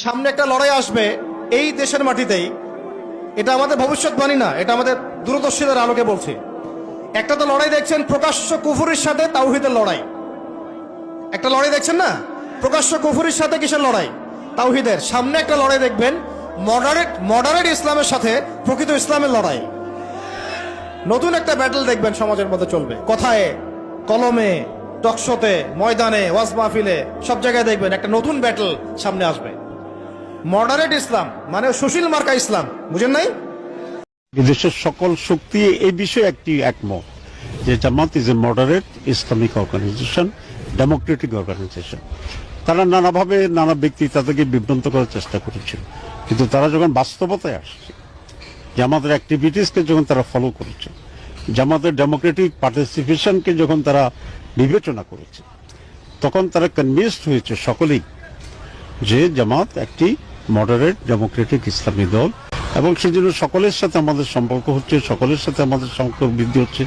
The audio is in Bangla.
সামনে একটা লড়াই আসবে এই দেশের মাটিতেই। এটা আমাদের ভবিষ্যৎবাণী না, এটা আমাদের দূরদর্শীদের আলোকে বলছি। একটা তো লড়াই দেখছেন প্রকাশ্য কুফুরির সাথে তাওহীদের লড়াই। একটা লড়াই দেখছেন না, প্রকাশ্য কুফুরির সাথে কিসের লড়াই? তাওহীদের। সামনে একটা লড়াই দেখবেন মডারেট ইসলামের সাথে প্রকৃত ইসলামের লড়াই। নতুন একটা ব্যাটল দেখবেন সমাজের মধ্যে চলবে, কথায় কলমে, টকশোতে, ময়দানে, ওয়াজ মাহফিলে, সব জায়গায় দেখবেন একটা নতুন ব্যাটল সামনে আসবে। মডারেট ইসলাম মানে সুশীল মার্কা ইসলাম, বুঝেন নাই? দেশের সকল শক্তি এই বিষয়ে একটি একমত যে Jamaat is a moderate Islamic organisation, democratic organisation. তারা নানাভাবে নানা ব্যক্তি তাদেরকে বিভ্রান্ত করার চেষ্টা করেছিল, কিন্তু তারা যখন বাস্তবতায় আসছে, জামাতের অ্যাক্টিভিটিসকে যখন তারা ফলো করেছে, জামাতের ডেমোক্রেটিক পার্টিসিপেশনকে যখন তারা বিবেচনা করেছে, তখন তারা কনভিন্সড হয়েছে সকলেই যে জামাত একটি মডারেট ডেমোক্রেটিক ইসলামী দল, এবং সেই জন্য সকলের সাথে আমাদের সম্পর্ক হচ্ছে, সকলের সাথে আমাদের সম্পর্ক বৃদ্ধি হচ্ছে।